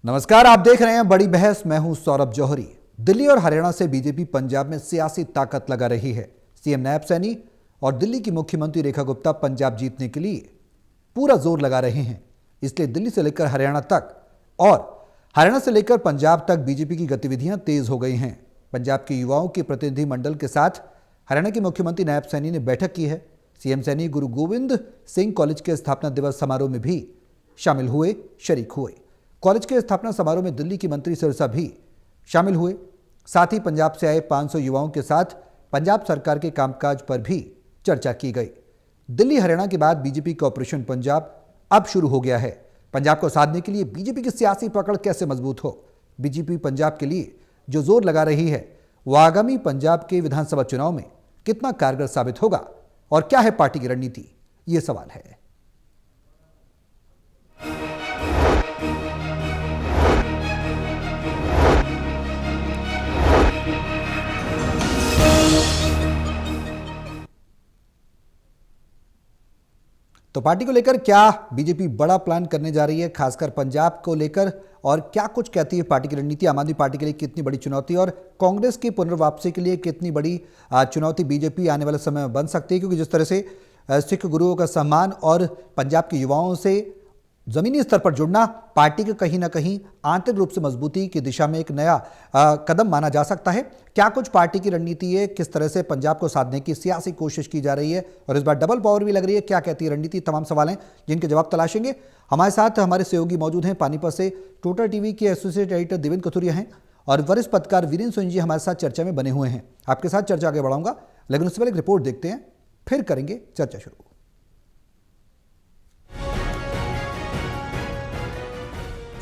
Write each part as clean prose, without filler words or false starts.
नमस्कार, आप देख रहे हैं बड़ी बहस। मैं हूं सौरभ जौहरी। दिल्ली और हरियाणा से बीजेपी पंजाब में सियासी ताकत लगा रही है। सीएम नायब सैनी और दिल्ली की मुख्यमंत्री रेखा गुप्ता पंजाब जीतने के लिए पूरा जोर लगा रहे हैं। इसलिए दिल्ली से लेकर हरियाणा तक और हरियाणा से लेकर पंजाब तक बीजेपी की गतिविधियां तेज हो गई हैं। पंजाब के युवाओं के प्रतिनिधि मंडल के साथ हरियाणा के मुख्यमंत्री नायब सैनी ने बैठक की है। सीएम सैनी गुरु गोविंद सिंह कॉलेज के स्थापना दिवस समारोह में भी शामिल हुए, शरीक हुए। कॉलेज के स्थापना समारोह में दिल्ली की मंत्री सिरसा भी शामिल हुए। साथ ही पंजाब से आए 500 युवाओं के साथ पंजाब सरकार के कामकाज पर भी चर्चा की गई। दिल्ली हरियाणा के बाद बीजेपी का ऑपरेशन पंजाब अब शुरू हो गया है। पंजाब को साधने के लिए बीजेपी की सियासी पकड़ कैसे मजबूत हो, बीजेपी पंजाब के लिए जो जोर लगा रही है वह आगामी पंजाब के विधानसभा चुनाव में कितना कारगर साबित होगा और क्या है पार्टी की रणनीति, ये सवाल है। तो पार्टी को लेकर क्या बीजेपी बड़ा प्लान करने जा रही है, खासकर पंजाब को लेकर, और क्या कुछ कहती है पार्टी की रणनीति? आम आदमी पार्टी के लिए कितनी बड़ी चुनौती और कांग्रेस की पुनर्वापसी के लिए कितनी बड़ी चुनौती बीजेपी आने वाले समय में बन सकती है? क्योंकि जिस तरह से सिख गुरुओं का सम्मान और पंजाब के युवाओं से जमीनी स्तर पर जुड़ना पार्टी के कहीं ना कहीं आंतरिक रूप से मजबूती की दिशा में एक नया कदम माना जा सकता है। क्या कुछ पार्टी की रणनीति है, किस तरह से पंजाब को साधने की सियासी कोशिश की जा रही है और इस बार डबल पावर भी लग रही है, क्या कहती है रणनीति? तमाम सवाल हैं जिनके जवाब तलाशेंगे। हमारे साथ हमारे सहयोगी मौजूद हैं। पानीपत से टोटल टीवी के एसोसिएट एडिटर देवेंद्र कथुरिया हैं और वरिष्ठ पत्रकार वीरेंद्र सोनी जी हमारे साथ चर्चा में बने हुए हैं। आपके साथ चर्चा आगे बढ़ाऊंगा, लेकिन उससे पहले एक रिपोर्ट देखते हैं, फिर करेंगे चर्चा शुरू।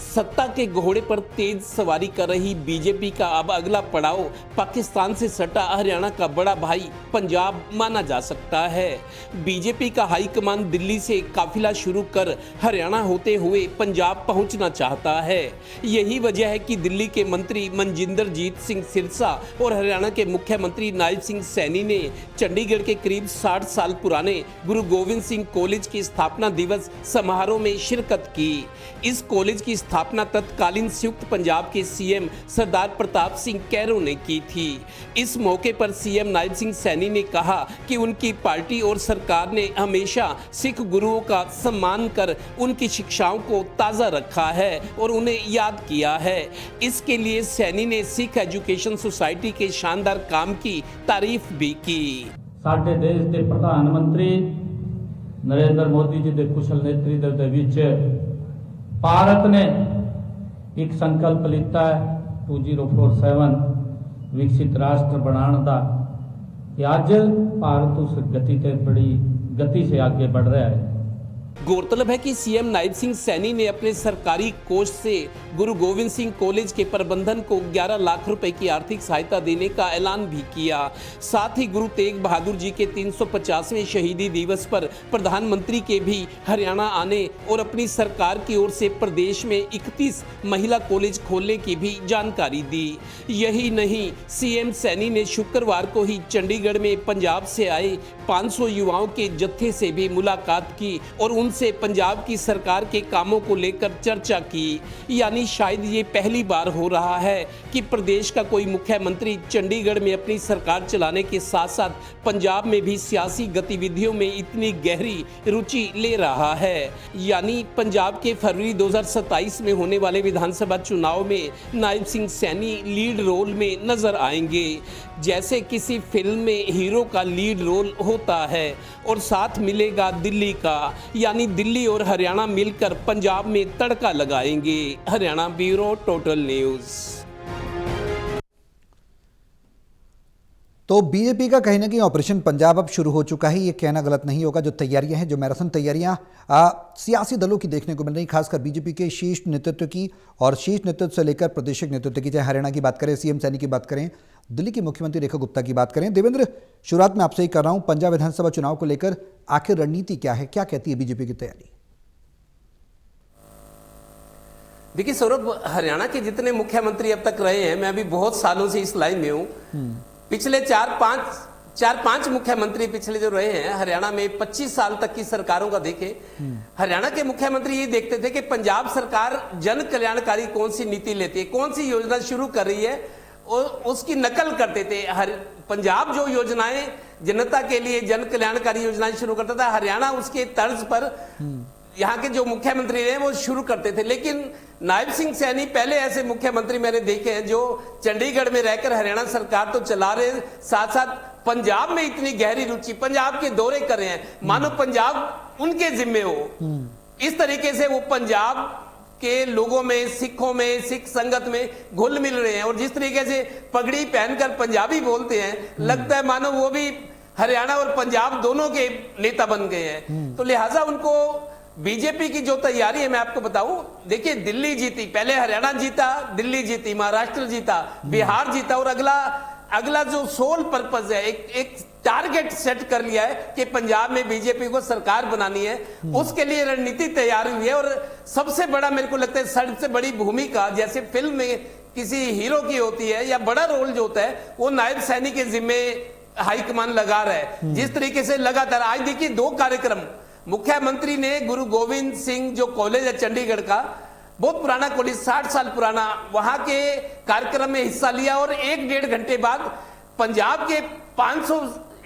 सत्ता के घोड़े पर तेज सवारी कर रही बीजेपी का अब अगला पड़ाव पाकिस्तान से सटा हरियाणा का बड़ा भाई पंजाब माना जा सकता है। बीजेपी का हाईकमान दिल्ली से काफिला शुरू कर हरियाणा होते हुए पंजाब पहुंचना चाहता है। यही वजह है कि दिल्ली के मंत्री मनजिंदरजीत सिंह सिरसा और हरियाणा के मुख्यमंत्री नायब सिंह सैनी ने चंडीगढ़ के करीब 60 साल पुराने गुरु गोविंद सिंह कॉलेज के स्थापना दिवस समारोह में शिरकत की। इस कॉलेज की स्थापना तत्कालीन संयुक्त पंजाब के सीएम सरदार प्रताप सिंह कैरो ने की थी। इस मौके पर सीएम नायब सिंह सैनी ने कहा कि उनकी पार्टी और सरकार ने हमेशा सिख गुरुओं का सम्मान कर उनकी शिक्षाओं को ताज़ा रखा है और उन्हें याद किया है। इसके लिए सैनी ने सिख एजुकेशन सोसाइटी के शानदार काम की तारीफ भी की। साडे देश के प्रधानमंत्री नरेंद्र मोदी जी के कुशल नेतृत्व के विच भारत ने एक संकल्प लिता है 2047 विकसित राष्ट्र बनाने का। आज भारत उस गति से बड़ी गति से आगे बढ़ रहा है। गौरतलब है कि सीएम नायब सिंह सैनी ने अपने सरकारी कोष से गुरु गोविंद सिंह कॉलेज के प्रबंधन को 11 लाख रुपए की आर्थिक सहायता देने का ऐलान भी किया। साथ ही गुरु तेग बहादुर जी के 350वें शहीदी दिवस पर प्रधानमंत्री के भी हरियाणा आने और अपनी सरकार की ओर से प्रदेश में 31 महिला कॉलेज खोलने की भी जानकारी दी। यही नहीं, सीएम सैनी ने शुक्रवार को ही चंडीगढ़ में पंजाब से आए 500 युवाओं के जत्थे से भी मुलाकात की और उनसे पंजाब की सरकार के कामों को लेकर चर्चा की। यानी शायद ये पहली बार हो रहा है कि प्रदेश का कोई मुख्यमंत्री चंडीगढ़ में अपनी सरकार चलाने के साथ साथ पंजाब में भी सियासी गतिविधियों में इतनी गहरी रुचि ले रहा है। यानी पंजाब के फरवरी 2027 में होने वाले विधानसभा चुनाव में नायब सिंह सैनी लीड रोल में नजर आएंगे, जैसे किसी फिल्म में हीरो का लीड रोल होता है और साथ मिलेगा दिल्ली का। यानी दिल्ली और हरियाणा मिलकर पंजाब में तड़का लगाएंगे। Haryana bureau total news. तो बीजेपी का कहीं ना कहीं ऑपरेशन पंजाब अब शुरू हो चुका है, ये कहना गलत नहीं होगा। जो तैयारियां हैं, जो मैराथन तैयारियां सियासी दलों की देखने को मिल रही, खासकर बीजेपी के शीर्ष नेतृत्व की, और शीर्ष नेतृत्व से लेकर प्रदेशिक नेतृत्व की, चाहे हरियाणा की बात करें, सीएम सैनी की बात करें, दिल्ली की मुख्यमंत्री रेखा गुप्ता की बात करें। देवेंद्र, शुरुआत में आपसे ही कर रहा हूं, पंजाब विधानसभा चुनाव को लेकर आखिर रणनीति क्या है, क्या कहती है बीजेपी की तैयारी? देखिए सौरभ, हरियाणा के जितने मुख्यमंत्री अब तक रहे हैं, मैं अभी बहुत सालों से इस लाइन में हूं, पिछले 4-5 4-5 मुख्यमंत्री पिछले जो रहे हैं हरियाणा में 25 साल तक की सरकारों का देखें, हरियाणा के मुख्यमंत्री ये देखते थे कि पंजाब सरकार जन कल्याणकारी कौन सी नीति लेती है, कौन सी योजना शुरू कर रही है, और उसकी नकल करते थे। पंजाब जो योजनाएं जनता के लिए जन कल्याणकारी योजनाएं शुरू करता था, हरियाणा उसके तर्ज पर यहाँ के जो मुख्यमंत्री रहे वो शुरू करते थे। लेकिन नायब सिंह सैनी पहले ऐसे मुख्यमंत्री मैंने देखे हैं जो चंडीगढ़ में रहकर हरियाणा सरकार तो चला रहे, साथ साथ पंजाब में इतनी गहरी रुचि, पंजाब के दौरे कर रहे हैं, मानो पंजाब उनके जिम्मे हो। इस तरीके से वो पंजाब के लोगों में, सिखों में, सिख संगत में घुल मिल रहे हैं, और जिस तरीके से पगड़ी पहनकर पंजाबी बोलते हैं, लगता है मानो वो भी हरियाणा और पंजाब दोनों के नेता बन गए हैं। तो लिहाजा उनको बीजेपी की जो तैयारी है मैं आपको बताऊं, देखिए दिल्ली जीती, पहले हरियाणा जीता, दिल्ली जीती, महाराष्ट्र जीता, बिहार जीता, और अगला जो सोल पर्पस है, एक टारगेट सेट कर लिया है कि पंजाब में बीजेपी को सरकार बनानी है। उसके लिए रणनीति तैयार हुई है, और सबसे बड़ा मेरे को लगता है सबसे बड़ी भूमिका जैसे फिल्म में किसी हीरो की होती है या बड़ा रोल जो होता है वो नायब सैनी के जिम्मे हाईकमान लगा रहा है। जिस तरीके से लगातार आज देखिए 2 कार्यक्रम मुख्यमंत्री ने गुरु गोविंद सिंह जो कॉलेज है चंडीगढ़ का, बहुत पुराना कॉलेज, 60 साल पुराना, वहां के कार्यक्रम में हिस्सा लिया, और 1-1.5 घंटे बाद पंजाब के 500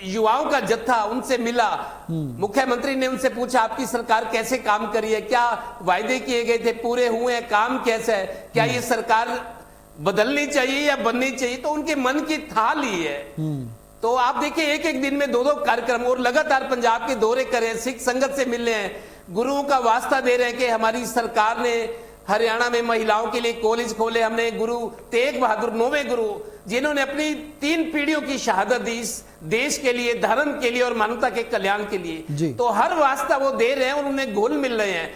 युवाओं का जत्था उनसे मिला। मुख्यमंत्री ने उनसे पूछा आपकी सरकार कैसे काम करी है, क्या वायदे किए गए थे पूरे हुए हैं, काम कैसा है, क्या ये सरकार बदलनी चाहिए या बननी चाहिए, तो उनके मन की था ली है। तो आप देखिए एक दिन में 2-2 कार्यक्रम, और लगातार पंजाब के दौरे करें, सिख संगत से मिल रहे हैं, गुरुओं का वास्ता दे रहे हैं कि हमारी सरकार ने हरियाणा में महिलाओं के लिए कॉलेज खोले, हमने गुरु तेग बहादुर 9वें गुरु जिन्होंने अपनी 3 पीढ़ियों की शहादत दी इस देश के लिए, धर्म के लिए और मानवता के कल्याण के लिए, तो हर वास्ता वो दे रहे हैं और उन्हें घुल मिल रहे हैं।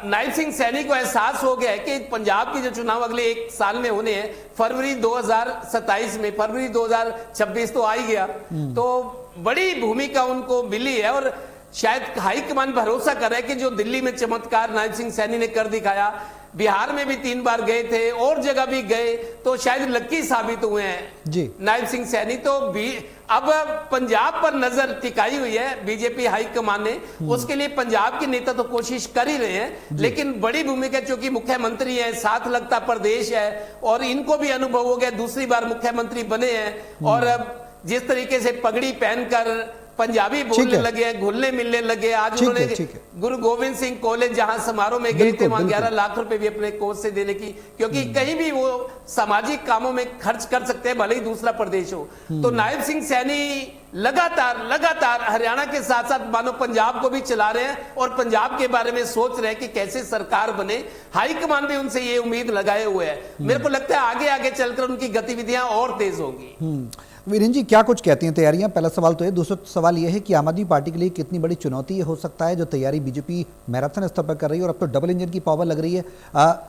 नायब सिंह सैनी को एहसास हो गया है कि पंजाब के जो चुनाव अगले 1 साल में होने हैं, फरवरी 2027 में, फरवरी 2026 तो आ ही गया, तो बड़ी भूमिका उनको मिली है, और शायद हाईकमान भरोसा कर रहा है कि जो दिल्ली में चमत्कार नायब सिंह सैनी ने कर दिखाया, बिहार में भी 3 बार गए थे और जगह भी गए, तो शायद लक्की साबित हुए हैं जी नायब सिंह सैनी। तो अब पंजाब पर नजर टिकाई हुई है बीजेपी हाईकमान ने, उसके लिए पंजाब के नेता तो कोशिश कर ही रहे हैं, लेकिन बड़ी भूमिका चूंकि मुख्यमंत्री है, साथ लगता प्रदेश है, और इनको भी अनुभव हो गया, दूसरी बार मुख्यमंत्री बने हैं, और अब जिस तरीके से पगड़ी पहनकर पंजाबी बोलने लगे हैं, घुलने मिलने लगे। आज उन्होंने गुरु गोविंद सिंह कॉलेज जहां समारोह में गए थे, वहां 11 लाख रुपए भी अपने कोष से देने की, क्योंकि कहीं भी वो सामाजिक कामों में खर्च कर सकते हैं, भले ही दूसरा प्रदेश हो। तो नायब सिंह सैनी लगातार हरियाणा के साथ साथ मानो पंजाब को भी चला रहे हैं, और पंजाब के बारे में सोच रहे हैं कि कैसे सरकार बने। हाईकमान भी उनसे ये उम्मीद लगाए हुए है। मेरे को लगता है आगे चलकर उनकी गतिविधियां और तेज होगी। वीरेंद्र जी, क्या कुछ कहती हैं तैयारियां? पहला सवाल तो है। दूसरा सवाल यह है कि आम आदमी पार्टी के लिए कितनी बड़ी चुनौती ये हो सकता है जो तैयारी बीजेपी मैराथन स्तर पर कर रही है, और अब तो डबल इंजन की पावर लग रही है,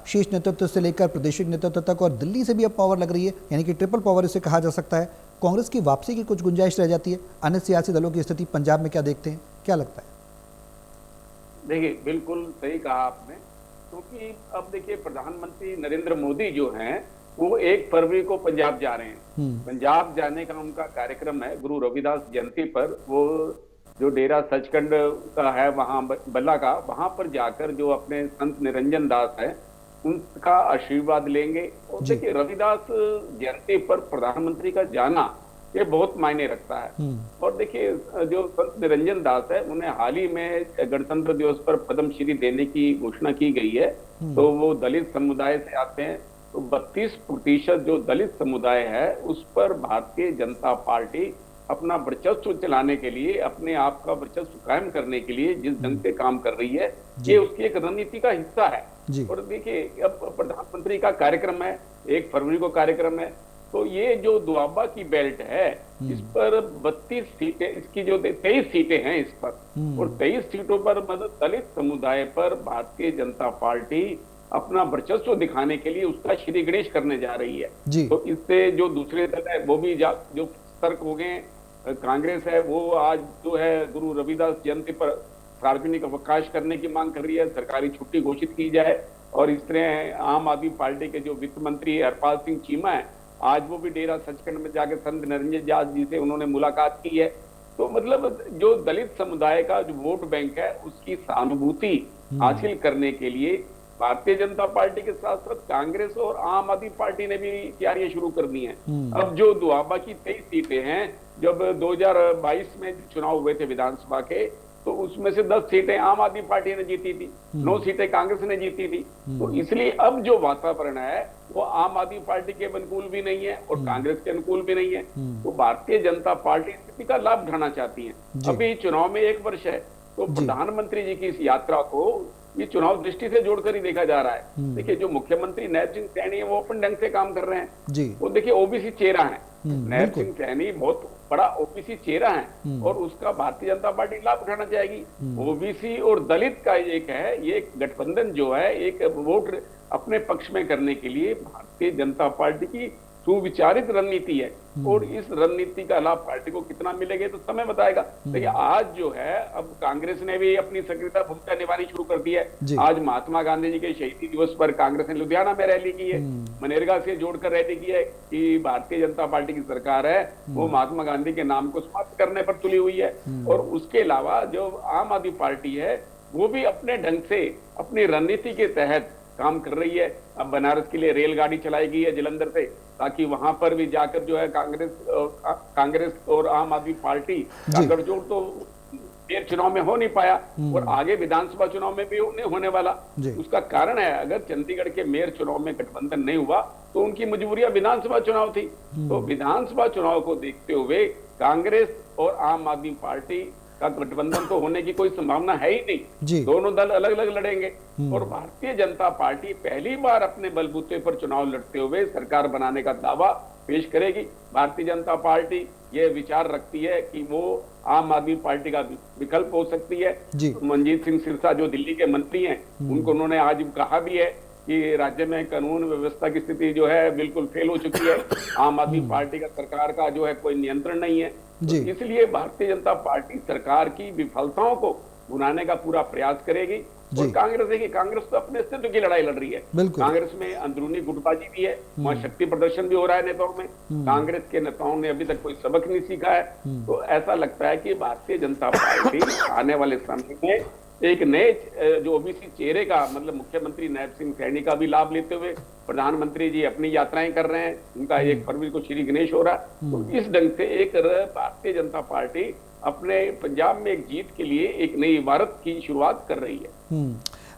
शीर्ष नेतृत्व से लेकर प्रादेशिक नेतृत्व तक, और दिल्ली से भी अब पावर लग रही है, यानी कि ट्रिपल पावर इसे कहा जा सकता है। कांग्रेस की वापसी की कुछ गुंजाइश रह जाती है। अन्य सियासी दलों की स्थिति पंजाब में क्या देखते हैं, क्या लगता है? देखिए, बिल्कुल सही कहा आपने, क्योंकि अब देखिए प्रधानमंत्री नरेंद्र मोदी जो हैं वो 1 फरवरी को पंजाब जा रहे हैं। पंजाब जाने का उनका कार्यक्रम है गुरु रविदास जयंती पर। वो जो डेरा सचखंड का है वहां बल्ला का, वहां पर जाकर जो अपने संत निरंजन दास है उनका आशीर्वाद लेंगे। और देखिए रविदास जयंती पर प्रधानमंत्री का जाना ये बहुत मायने रखता है। और देखिए जो संत निरंजन दास है उन्हें हाल ही में गणतंत्र दिवस पर पद्मश्री देने की घोषणा की गई है। तो वो दलित समुदाय से आते हैं, तो 32% जो दलित समुदाय है उस पर भारतीय जनता पार्टी अपना वर्चस्व चलाने के लिए, अपने आप का वर्चस्व कायम करने के लिए जिस ढंग से काम कर रही है, ये उसकी एक रणनीति का हिस्सा है। और देखिए अब प्रधानमंत्री का कार्यक्रम है, 1 फरवरी को कार्यक्रम है, तो ये जो दुआबा की बेल्ट है इस पर 32 सीटें, इसकी जो 23 सीटें हैं इस पर, और 23 सीटों पर मतलब दलित समुदाय पर भारतीय जनता पार्टी अपना वर्चस्व दिखाने के लिए उसका श्री गणेश करने जा रही है। तो इससे जो दूसरे दल है वो भी जो सतर्क हो गए। कांग्रेस है वो आज जो है गुरु रविदास जयंती पर सार्वजनिक अवकाश करने की मांग कर रही है, सरकारी छुट्टी घोषित की जाए। और इस तरह आम आदमी पार्टी के जो वित्त मंत्री हरपाल सिंह चीमा है आज वो भी डेरा सचखंड में जाकर संत निरंजन दास जी से उन्होंने मुलाकात की है। तो मतलब जो दलित समुदाय का जो वोट बैंक है उसकी सहानुभूति हासिल करने के लिए भारतीय जनता पार्टी के साथ साथ कांग्रेस और आम आदमी पार्टी ने भी तैयारियां शुरू कर दी हैं। अब जो दुआबा की 23 सीटें हैं, जब 2022 में चुनाव हुए थे विधानसभा के, तो उसमें से 10 सीटें आम आदमी पार्टी ने जीती थी, 9 सीटें कांग्रेस ने जीती थी। तो इसलिए अब जो वातावरण है वो आम आदमी पार्टी के अनुकूल भी नहीं है और कांग्रेस के अनुकूल भी नहीं है। तो भारतीय जनता पार्टी स्थिति का लाभ उठाना चाहती है। अभी चुनाव में 1 वर्ष है, तो प्रधानमंत्री जी की इस यात्रा को ये चुनाव दृष्टि से जोड़कर ही देखा जा रहा है। देखिए, जो मुख्यमंत्री नैब सिंह सैनी है वो अपने ढंग से काम कर रहे हैं। वो देखिए ओबीसी चेहरा है, नैब सिंह सैनी बहुत बड़ा ओबीसी चेहरा है और उसका भारतीय जनता पार्टी लाभ उठाना चाहेगी। ओबीसी और दलित का एक है, ये गठबंधन जो है एक वोट अपने पक्ष में करने के लिए भारतीय जनता पार्टी की सुविचारित रणनीति है और इस रणनीति का लाभ पार्टी को कितना मिलेगा तो समय बताएगा। देखिए, आज जो है अब कांग्रेस ने भी अपनी सक्रियता भूमिका निभानी शुरू कर दी है। आज महात्मा गांधी जी के शहीदी दिवस पर कांग्रेस ने लुधियाना में रैली की है, मनरेगा से जोड़कर रैली की है कि भारतीय जनता पार्टी की सरकार है वो महात्मा गांधी के नाम को समाप्त करने पर तुली हुई है। और उसके अलावा जो आम आदमी पार्टी है वो भी अपने ढंग से अपनी रणनीति के तहत काम कर रही है। अब बनारस के लिए रेलगाड़ी चलाई गई है जलंधर से, ताकि वहां पर भी जाकर जो है कांग्रेस और आम आदमी पार्टी का गठजोड़ तो मेयर चुनाव में हो नहीं पाया और आगे विधानसभा चुनाव में भी नहीं होने वाला। उसका कारण है, अगर चंडीगढ़ के मेयर चुनाव में गठबंधन नहीं हुआ तो उनकी मजबूरियां विधानसभा चुनाव थी। तो विधानसभा चुनाव को देखते हुए कांग्रेस और आम आदमी पार्टी का गठबंधन तो होने की कोई संभावना है ही नहीं। दोनों दल अलग अलग लड़ेंगे और भारतीय जनता पार्टी पहली बार अपने बलबूते पर चुनाव लड़ते हुए सरकार बनाने का दावा पेश करेगी। भारतीय जनता पार्टी यह विचार रखती है कि वो आम आदमी पार्टी का विकल्प हो सकती है। मनजीत सिंह सिरसा जो दिल्ली के मंत्री हैं, उनको उन्होंने आज कहा भी है कि राज्य में कानून व्यवस्था की स्थिति जो है बिल्कुल फेल हो चुकी है, आम आदमी पार्टी का सरकार का जो है कोई नियंत्रण नहीं है। तो इसलिए भारतीय जनता पार्टी सरकार की विफलताओं को भुनाने का पूरा प्रयास करेगी। और कांग्रेस तो अपने अस्तित्व की लड़ाई लड़ रही है। कांग्रेस में अंदरूनी गुटबाजी भी है, वहाँ शक्ति प्रदर्शन भी हो रहा है नेताओं में। कांग्रेस के नेताओं ने अभी तक कोई सबक नहीं सीखा है। तो ऐसा लगता है कि भारतीय जनता पार्टी आने वाले समय में एक नए जो ओबीसी चेहरे का मतलब मुख्यमंत्री नैब सिंह सैनी का भी लाभ लेते हुए प्रधानमंत्री जी अपनी यात्राएं कर रहे हैं। उनका 1 फरवरी को श्री गणेश हो रहा है। तो इस ढंग से एक भारतीय जनता पार्टी अपने पंजाब में एक जीत के लिए एक नई इबारत की शुरुआत कर रही है।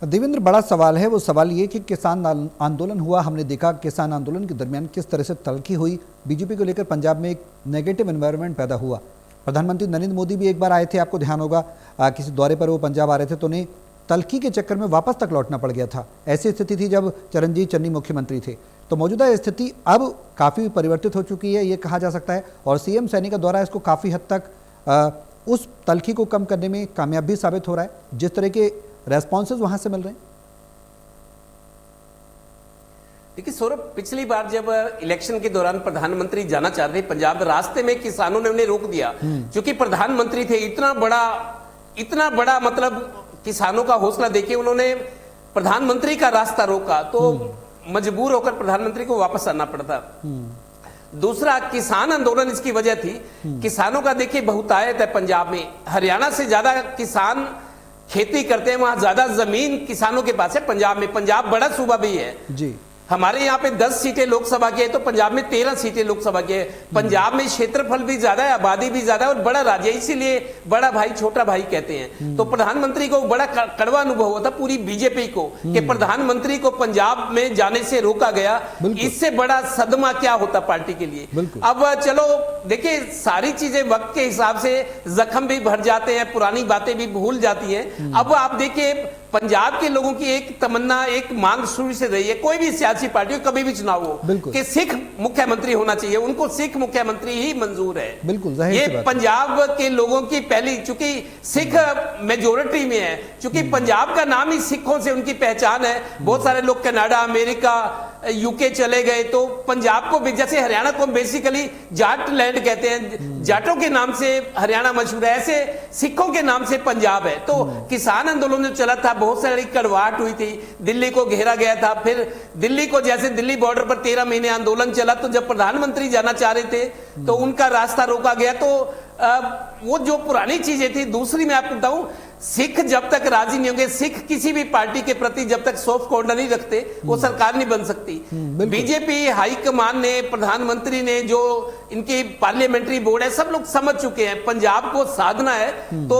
देवेंद्र, बड़ा सवाल है, वो सवाल ये कि किसान आंदोलन हुआ, हमने देखा किसान आंदोलन के दरमियान किस तरह से तलखी हुई, बीजेपी को लेकर पंजाब में एक नेगेटिव एनवायरनमेंट पैदा हुआ। प्रधानमंत्री नरेंद्र मोदी भी एक बार आए थे, आपको ध्यान होगा, किसी दौरे पर वो पंजाब आ रहे थे तो उन्हें तलखी के चक्कर में वापस तक लौटना पड़ गया था। ऐसी स्थिति थी जब चरणजीत चन्नी मुख्यमंत्री थे। तो मौजूदा स्थिति अब काफ़ी परिवर्तित हो चुकी है, ये कहा जा सकता है, और सीएम सैनी का दौरा इसको काफ़ी हद तक उस तलखी को कम करने में कामयाब भी साबित हो रहा है, जिस तरह के रेस्पॉन्सेज वहाँ से मिल रहे हैं। देखिए सौरभ, पिछली बार जब इलेक्शन के दौरान प्रधानमंत्री जाना चाहते थे पंजाब, रास्ते में किसानों ने उन्हें रोक दिया क्योंकि प्रधानमंत्री थे। इतना बड़ा मतलब किसानों का हौसला देके उन्होंने प्रधानमंत्री का रास्ता रोका, तो मजबूर होकर प्रधानमंत्री को वापस आना पड़ता। दूसरा, किसान आंदोलन इसकी वजह थी। किसानों का देखिए बहुतायत है पंजाब में, हरियाणा से ज्यादा किसान खेती करते हैं, वहां ज्यादा जमीन किसानों के पास है पंजाब में। पंजाब बड़ा सूबा भी है जी। हमारे यहाँ पे 10 सीटें लोकसभा की है तो पंजाब में 13 सीटें लोकसभा की है। पंजाब में क्षेत्रफल भी ज्यादा है, आबादी भी ज्यादा है और बड़ा राज्य है, इसीलिए बड़ा भाई छोटा भाई कहते हैं। तो प्रधानमंत्री को बड़ा कड़वा अनुभव हुआ था पूरी बीजेपी को कि प्रधानमंत्री को पंजाब में जाने से रोका गया। इससे बड़ा सदमा क्या होता पार्टी के लिए। अब चलो देखिए, सारी चीजें वक्त के हिसाब से जख्म भी भर जाते हैं, पुरानी बातें भी भूल जाती हैं। अब आप देखिए, पंजाब के लोगों की एक तमन्ना, एक मांग शुरू से रही है, कोई भी सियासी पार्टी कभी भी चुनाव हो कि सिख मुख्यमंत्री होना चाहिए, उनको सिख मुख्यमंत्री ही मंजूर है। बिल्कुल ये पंजाब के लोगों की पहली, चूंकि सिख मेजोरिटी में है, चूंकि पंजाब का नाम ही सिखों से उनकी पहचान है। बहुत सारे लोग कनाडा, अमेरिका, यूके चले गए, तो पंजाब को भी, जैसे हरियाणा को बेसिकली जाट लैंड कहते हैं, जाटों के नाम से हरियाणा मशहूर है, ऐसे सिखों के नाम से पंजाब है। तो किसान आंदोलन जो चला था, बहुत सारी कड़वाहट हुई थी, दिल्ली को घेरा गया था, फिर दिल्ली को, जैसे दिल्ली बॉर्डर पर 13 महीने आंदोलन चला, तो जब प्रधानमंत्री जाना चाह रहे थे तो उनका रास्ता रोका गया। तो वो जो पुरानी चीजें थी। दूसरी मैं आपको बताऊं, सिख जब तक राजी नहीं होंगे, सिख किसी भी पार्टी के प्रति जब तक सॉफ्ट कॉर्नर नहीं रखते, वो सरकार नहीं बन सकती। बीजेपी हाईकमान ने, प्रधानमंत्री ने, जो इनकी पार्लियामेंट्री बोर्ड है, सब लोग समझ चुके हैं पंजाब को साधना है, तो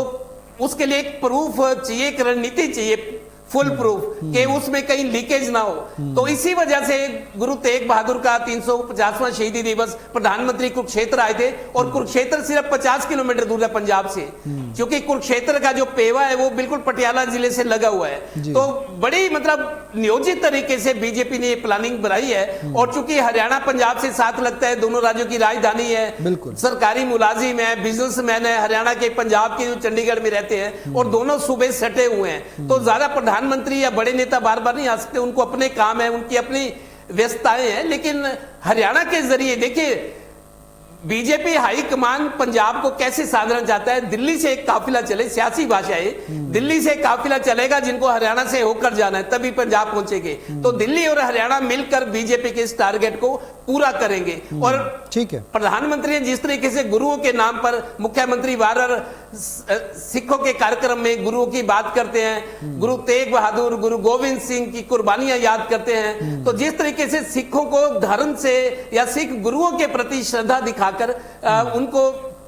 उसके लिए एक प्रूफ चाहिए, एक रणनीति चाहिए, फुल प्रूफ कि उसमें कहीं लीकेज ना हो। तो इसी वजह से गुरु तेग बहादुर का 350वां शहीदी दिवस, प्रधानमंत्री कुरुक्षेत्र आए थे, और कुरुक्षेत्र सिर्फ 50 किलोमीटर दूर है पंजाब से, क्योंकि कुरुक्षेत्र का जो पेवा है वो बिल्कुल पटियाला जिले से लगा हुआ है। तो बड़ी मतलब नियोजित तरीके से बीजेपी ने ये प्लानिंग बनाई है। और चूंकि हरियाणा पंजाब से साथ लगता है, दोनों राज्यों की राजधानी है, सरकारी मुलाजिम है, बिजनेसमैन है, हरियाणा के, पंजाब के, जो चंडीगढ़ में रहते हैं, और दोनों सूबे सटे हुए हैं। तो ज्यादा प्रधानमंत्री या बड़े नेता बार बार नहीं आ सकते, उनको अपने काम है, उनकी अपनी व्यस्तताएं हैं। लेकिन हरियाणा के जरिए देखिए, बीजेपी हाईकमान पंजाब को कैसे साधना चाहता है, दिल्ली से एक काफिला चले, सियासी भाषा है, दिल्ली से काफिला चलेगा, जिनको हरियाणा से होकर जाना है, तभी पंजाब पहुंचेंगे। तो दिल्ली और हरियाणा मिलकर बीजेपी के इस टारगेट को पूरा करेंगे। और ठीक है, प्रधानमंत्री ने जिस तरीके से गुरुओं के नाम पर, मुख्यमंत्री बार सिखों के कार्यक्रम में गुरुओं की बात करते हैं, गुरु तेग बहादुर, गुरु गोविंद सिंह की कुर्बानियां याद करते हैं, तो जिस तरीके से सिखों को धर्म से या सिख गुरुओं के प्रति श्रद्धा दिखाकर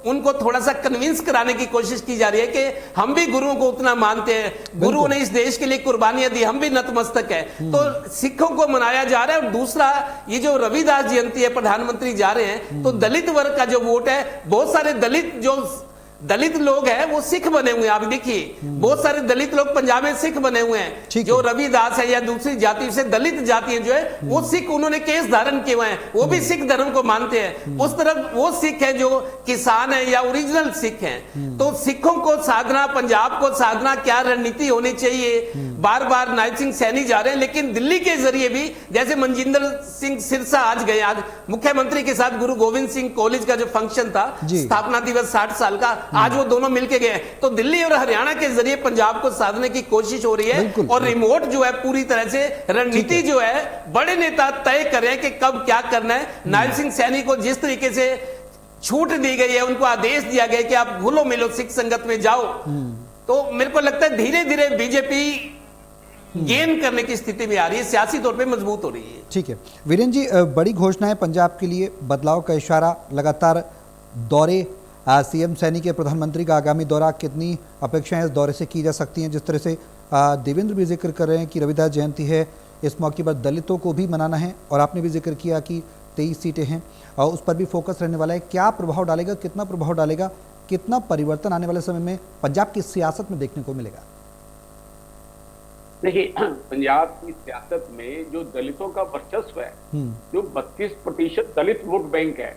उनको थोड़ा सा कन्विंस कराने की कोशिश की जा रही है कि हम भी गुरुओं को उतना मानते हैं, गुरुओं ने इस देश के लिए कुर्बानियां दी, हम भी नतमस्तक है। तो सिखों को मनाया जा रहा है। और दूसरा, ये जो रविदास जयंती है, प्रधानमंत्री जा रहे हैं, तो दलित वर्ग का जो वोट है, बहुत सारे दलित लोग हैं वो सिख बने हुए हैं। आप देखिए, बहुत सारे दलित लोग पंजाब में सिख बने हुए हैं, जो रविदास है या दूसरी जाति से दलित जाति जो है वो सिख, उन्होंने केस धारण किए हुए हैं, वो भी सिख धर्म को मानते हैं। उस तरफ वो सिख है जो किसान है या ओरिजिनल सिख हैं। तो सिखों को साधना, पंजाब को साधना, क्या रणनीति होनी चाहिए। बार बार नायब सिंह सैनी जा रहे हैं, लेकिन दिल्ली के जरिए भी, जैसे मनजिंदर सिंह सिरसा आज गए, आज मुख्यमंत्री के साथ गुरु गोविंद सिंह कॉलेज का जो फंक्शन था, स्थापना दिवस 60 साल का, आज वो दोनों मिलके गए। तो दिल्ली और हरियाणा के जरिए पंजाब को साधने की कोशिश हो रही है। और रिमोट जो है, पूरी तरह से रणनीति जो है, बड़े नेता तय कर रहे हैं कि कब क्या करना है। नायब सिंह सैनी को जिस तरीके से छूट दी गई है, उनको आदेश दिया गया कि आप घुलो मिलो, सिख संगत में जाओ, तो मेरे को लगता है धीरे धीरे बीजेपी गेन करने की स्थिति में आ रही है, सियासी तौर पे मजबूत हो रही है। ठीक है वीरेंद्र जी, बड़ी घोषणा है पंजाब के लिए, बदलाव का इशारा, लगातार दौरे, सीएम सैनी के प्रधानमंत्री का आगामी दौरा, कितनी अपेक्षाएं इस दौरे से की जा सकती हैं। जिस तरह से देवेंद्र भी जिक्र कर रहे हैं कि रविदास जयंती है, इस मौके पर दलितों को भी मनाना है, और आपने भी जिक्र किया कि 23 सीटें हैं और उस पर भी फोकस रहने वाला है। क्या प्रभाव डालेगा, कितना प्रभाव डालेगा, कितना परिवर्तन आने वाले समय में पंजाब की सियासत में देखने को मिलेगा? देखिए, पंजाब की सियासत में जो दलितों का वर्चस्व है, जो 32% दलित वोट बैंक है,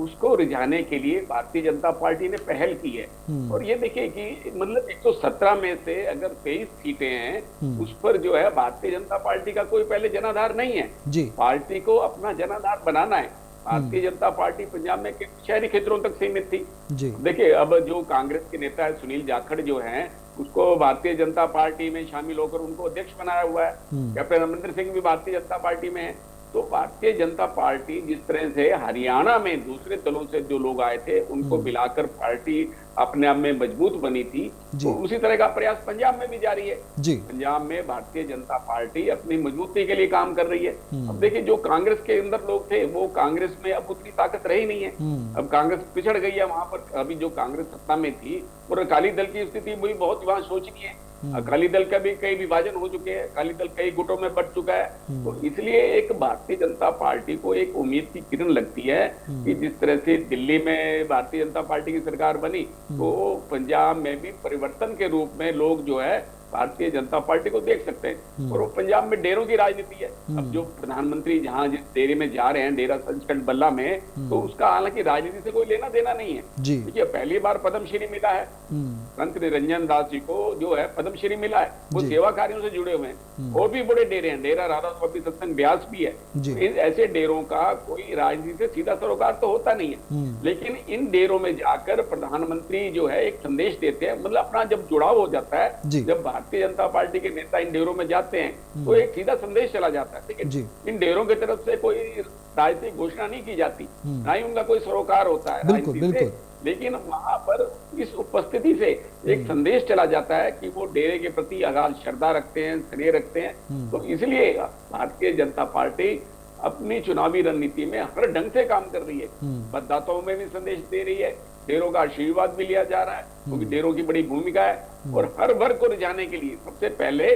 उसको रिझाने के लिए भारतीय जनता पार्टी ने पहल की है। और ये देखिए कि मतलब 117 में से अगर 23 सीटें हैं, उस पर जो है भारतीय जनता पार्टी का कोई पहले जनाधार नहीं है जी। पार्टी को अपना जनाधार बनाना है। भारतीय जनता पार्टी पंजाब में शहरी क्षेत्रों तक सीमित थी जी। देखिए, अब जो कांग्रेस के नेता है सुनील जाखड़ जो हैं, उसको भारतीय जनता पार्टी में शामिल होकर उनको अध्यक्ष बनाया हुआ है। कैप्टन अमरिंदर सिंह भी भारतीय जनता पार्टी में है। तो भारतीय जनता पार्टी जिस तरह से हरियाणा में दूसरे दलों से जो लोग आए थे उनको मिलाकर पार्टी अपने आप में मजबूत बनी थी, तो उसी तरह का प्रयास पंजाब में भी जारी है जी। पंजाब में भारतीय जनता पार्टी अपनी मजबूती के लिए काम कर रही है। अब देखिए, जो कांग्रेस के अंदर लोग थे वो कांग्रेस में अब उतनी ताकत रही नहीं है। अब कांग्रेस पिछड़ गई है वहां पर। अभी जो कांग्रेस सत्ता में थी और अकाली दल की स्थिति भी बहुत वहां शोचनीय है। अकाली दल का भी कई विभाजन हो चुके हैं, अकाली दल कई गुटों में बट चुका है। तो इसलिए एक भारतीय जनता पार्टी को एक उम्मीद की किरण लगती है कि जिस तरह से दिल्ली में भारतीय जनता पार्टी की सरकार बनी, तो पंजाब में भी परिवर्तन के रूप में लोग जो है भारतीय जनता पार्टी को देख सकते हैं। और वो पंजाब में डेरों की राजनीति है। अब जो प्रधानमंत्री जहां जिस डेरे में जा रहे हैं, डेरा सचखंड बल्ला में, तो उसका हालांकि राजनीति से कोई लेना देना नहीं है। जी। देखिए पहली बार पद्मश्री मिला है संत निरंजन दास जी को, जो है पद्मश्री मिला है, वो सेवा कार्यों से जुड़े हुए हैं। और भी बड़े डेरे हैं, डेरा राधा स्वामी सत्संग ब्यास भी है। इन ऐसे डेरों का कोई राजनीति से सीधा सरोकार तो होता नहीं है, लेकिन इन डेरों में जाकर प्रधानमंत्री जो है एक संदेश देते हैं। मतलब अपना जब जुड़ाव हो जाता है, जब भारतीय जनता पार्टी के नेता इन डेरों में जाते हैं तो एक सीधा संदेश चला जाता है। ठीक है, इन डेरों की तरफ से कोई राजनीतिक घोषणा नहीं की जाती, ना ही उनका कोई सरोकार होता है राजनीति से, लेकिन वहां पर इस उपस्थिति से एक संदेश चला जाता है कि वो डेरे के प्रति अगाध श्रद्धा रखते हैं, स्नेह रखते हैं। तो इसलिए भारतीय जनता पार्टी अपनी चुनावी रणनीति में हर ढंग से काम कर रही है। मतदाताओं में भी संदेश दे रही है, डेरों का आशीर्वाद भी लिया जा रहा है, क्योंकि डेरों की बड़ी भूमिका है। और हर वर्ग को रिझाने के लिए, सबसे पहले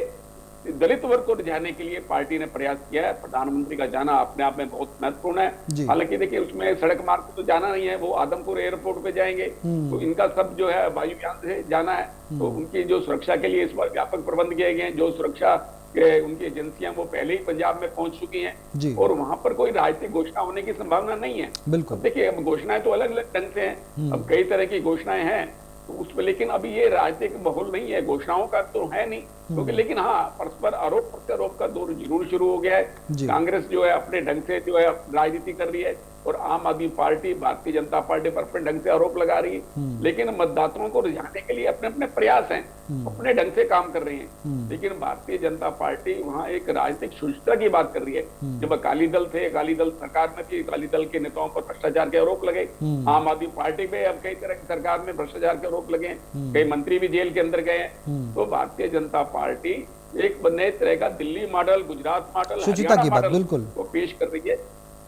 दलित वर्ग को रिझाने के लिए पार्टी ने प्रयास किया है। प्रधानमंत्री का जाना अपने आप में बहुत महत्वपूर्ण है। हालांकि देखिए उसमें सड़क मार्ग से तो जाना नहीं है, वो आदमपुर एयरपोर्ट पे जाएंगे, तो इनका सब जो है वायुयान से जाना है। तो उनकी जो सुरक्षा के लिए इस बार व्यापक प्रबंध किए गए हैं। जो सुरक्षा उनकी एजेंसियां वो पहले ही पंजाब में पहुंच चुकी हैं, और वहां पर कोई राजनीतिक घोषणा होने की संभावना नहीं है। बिल्कुल। देखिए अब घोषणाएं तो अलग अलग ढंग से हैं, अब कई तरह की घोषणाएं हैं तो उसमें, लेकिन अभी ये राजनीतिक माहौल नहीं है, घोषणाओं का तो है नहीं क्योंकि। लेकिन हाँ, परस्पर आरोप प्रत्यारोप का दौर जरूर शुरू हो गया है। कांग्रेस जो है अपने ढंग से जो है राजनीति कर रही है, और आम आदमी पार्टी, भारतीय जनता पार्टी पर अपने ढंग से आरोप लगा रही है। लेकिन मतदाताओं को रिझाने के लिए अपने अपने प्रयास हैं, अपने ढंग से काम कर रहे हैं। लेकिन भारतीय जनता पार्टी वहाँ एक राजनीतिक शुचिता की बात कर रही है। जब अकाली दल थे, अकाली दल सरकार में थी, अकाली दल के नेताओं पर भ्रष्टाचार के आरोप लगे। आम आदमी पार्टी में अब कई तरह की सरकार में भ्रष्टाचार के आरोप लगे, कई मंत्री भी जेल के अंदर गए हैं। तो भारतीय जनता पार्टी एक नए तरह का Delhi model, Gujarat model, Haryana model को पेश कर रही है,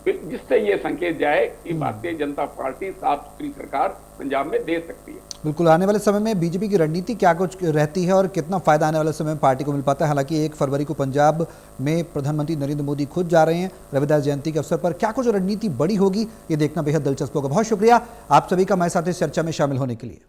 जिससे ये संकेत जाए कि भारतीय जनता पार्टी साफ सुथरी सरकार पंजाब में दे सकती है। बिल्कुल। आने वाले समय में बीजेपी की रणनीति क्या कुछ रहती है और कितना फायदा आने वाले समय में पार्टी को मिल पाता है? हालांकि 1 फरवरी को पंजाब में प्रधानमंत्री नरेंद्र मोदी खुद जा रहे हैं रविदास जयंती के अवसर पर। क्या कुछ रणनीति बड़ी होगी, ये देखना बेहद दिलचस्प होगा। बहुत शुक्रिया आप सभी का हमारे साथ इस चर्चा में शामिल होने के लिए।